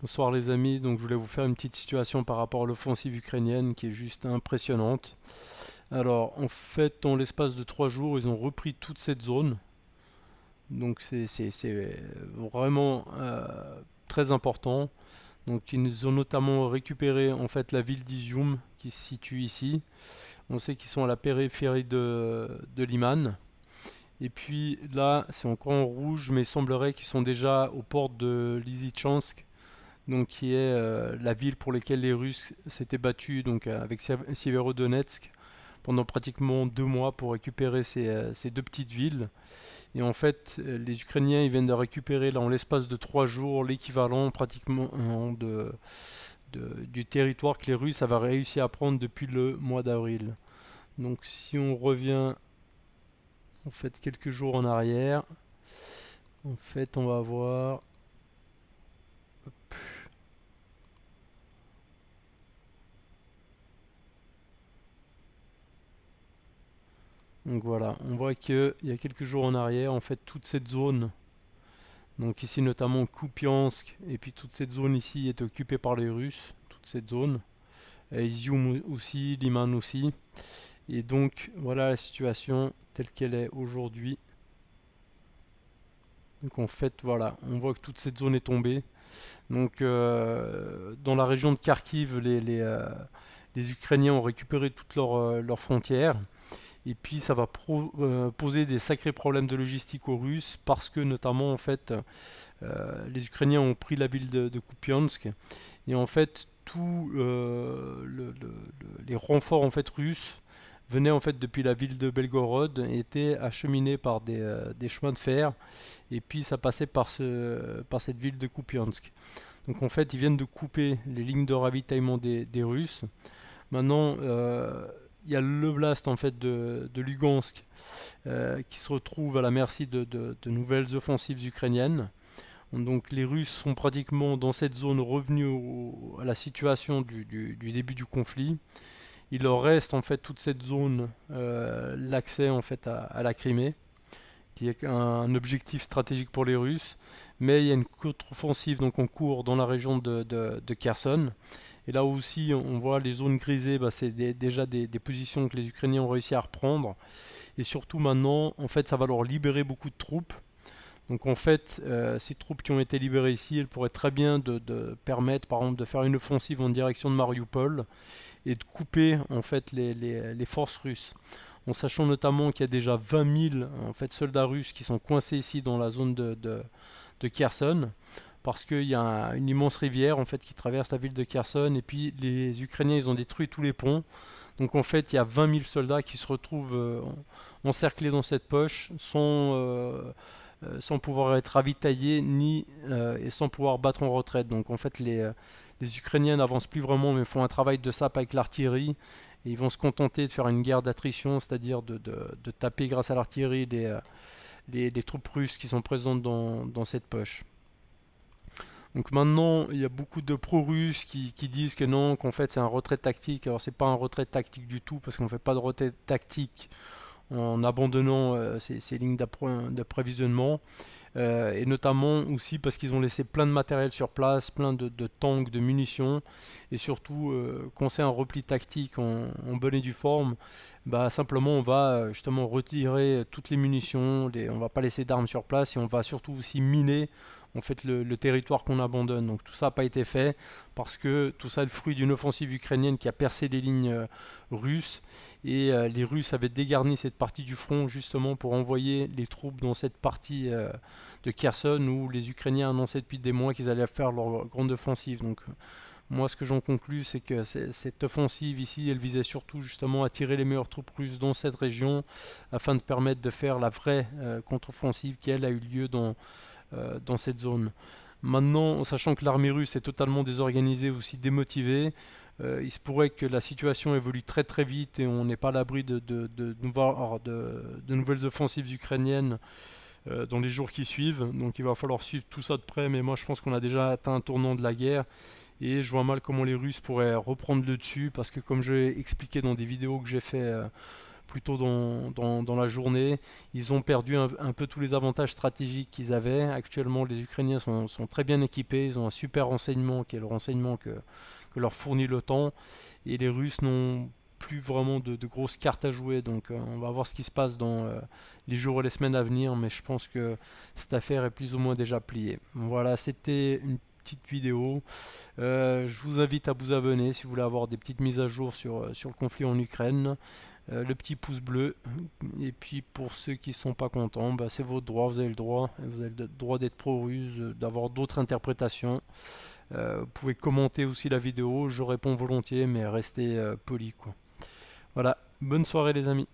Bonsoir les amis, donc je voulais vous faire une petite situation par rapport à l'offensive ukrainienne qui est juste impressionnante. Alors en fait en l'espace de 3 jours ils ont repris toute cette zone, donc c'est vraiment très important. Donc ils ont notamment récupéré en fait la ville d'Izium qui se situe ici. On sait qu'ils sont à la périphérie de Liman. Et puis là c'est encore en rouge mais il semblerait qu'ils sont déjà aux portes de Lysychansk, donc qui est la ville pour laquelle les Russes s'étaient battus donc avec Severodonetsk pendant pratiquement 2 mois pour récupérer ces deux petites villes. Et en fait, les Ukrainiens ils viennent de récupérer là en l'espace de 3 jours l'équivalent pratiquement du territoire que les Russes avaient réussi à prendre depuis le mois d'avril. Donc si on revient en fait quelques jours en arrière, en fait on va voir. Donc voilà, on voit qu'il y a quelques jours en arrière, en fait, toute cette zone, donc ici notamment Kupiansk, et puis toute cette zone ici est occupée par les Russes, toute cette zone, et Izium aussi, Liman aussi, et donc voilà la situation telle qu'elle est aujourd'hui. Donc en fait, voilà, on voit que toute cette zone est tombée. Donc dans la région de Kharkiv, les Ukrainiens ont récupéré toutes leurs frontières. Et puis ça va poser des sacrés problèmes de logistique aux Russes parce que notamment en fait les Ukrainiens ont pris la ville de Kupiansk et en fait tous les renforts en fait russes venaient en fait depuis la ville de Belgorod et étaient acheminés par des chemins de fer et puis ça passait par cette ville de Kupiansk. Donc en fait ils viennent de couper les lignes de ravitaillement des Russes. Maintenant, il y a l'oblast en fait de Lugansk qui se retrouve à la merci de nouvelles offensives ukrainiennes. Donc les Russes sont pratiquement dans cette zone revenus à la situation du début du conflit. Il leur reste en fait toute cette zone, l'accès en fait à la Crimée, qui est un objectif stratégique pour les Russes. Mais il y a une contre-offensive donc en cours dans la région de Kherson. Et là aussi, on voit les zones grisées, bah, c'est déjà des positions que les Ukrainiens ont réussi à reprendre. Et surtout maintenant, en fait, ça va leur libérer beaucoup de troupes. Donc en fait, ces troupes qui ont été libérées ici, elles pourraient très bien de permettre, par exemple, de faire une offensive en direction de Mariupol et de couper en fait les forces russes. En sachant notamment qu'il y a déjà 20 000 en fait, soldats russes qui sont coincés ici dans la zone de Kherson, parce qu'il y a une immense rivière en fait qui traverse la ville de Kherson et puis les Ukrainiens ils ont détruit tous les ponts. Donc en fait il y a 20 000 soldats qui se retrouvent encerclés dans cette poche sans pouvoir être ravitaillés et sans pouvoir battre en retraite. Donc en fait les Ukrainiens n'avancent plus vraiment mais font un travail de sape avec l'artillerie et ils vont se contenter de faire une guerre d'attrition, c'est-à-dire de taper grâce à l'artillerie les troupes russes qui sont présentes dans cette poche. Donc maintenant, il y a beaucoup de pro-russes qui disent que non, qu'en fait c'est un retrait tactique. Alors c'est pas un retrait tactique du tout parce qu'on ne fait pas de retrait tactique en abandonnant ces lignes d'approvisionnement. Et notamment aussi parce qu'ils ont laissé plein de matériel sur place, plein de tanks, de munitions, et surtout quand c'est un repli tactique en bonne et due forme, bah, simplement on va justement retirer toutes les munitions, on va pas laisser d'armes sur place et on va surtout aussi miner en fait le territoire qu'on abandonne. Donc tout ça n'a pas été fait parce que tout ça est le fruit d'une offensive ukrainienne qui a percé les lignes russes et les Russes avaient dégarni cette partie du front justement pour envoyer les troupes dans cette partie de Kherson où les Ukrainiens annonçaient depuis des mois qu'ils allaient faire leur grande offensive. Donc moi ce que j'en conclus c'est que cette offensive ici elle visait surtout justement à tirer les meilleures troupes russes dans cette région afin de permettre de faire la vraie contre-offensive qui elle a eu lieu dans cette zone. Maintenant, en sachant que l'armée russe est totalement désorganisée, aussi démotivée, il se pourrait que la situation évolue très très vite et on n'est pas à l'abri de nouvelles offensives ukrainiennes dans les jours qui suivent. Donc il va falloir suivre tout ça de près, mais moi je pense qu'on a déjà atteint un tournant de la guerre et je vois mal comment les Russes pourraient reprendre le dessus parce que comme je l'ai expliqué dans des vidéos que j'ai fait plus tôt dans la journée. Ils ont perdu un peu tous les avantages stratégiques qu'ils avaient. Actuellement, les Ukrainiens sont très bien équipés, ils ont un super renseignement qui est le renseignement que leur fournit l'OTAN, et les Russes n'ont plus vraiment de grosses cartes à jouer. Donc on va voir ce qui se passe dans les jours et les semaines à venir, mais je pense que cette affaire est plus ou moins déjà pliée. Voilà, c'était une petite vidéo. Je vous invite à vous abonner si vous voulez avoir des petites mises à jour sur le conflit en Ukraine. Le petit pouce bleu. Et puis pour ceux qui ne sont pas contents, bah, c'est votre droit, vous avez le droit d'être pro-russe, d'avoir d'autres interprétations. Vous pouvez commenter aussi la vidéo, je réponds volontiers, mais restez poli quoi. Voilà, bonne soirée les amis.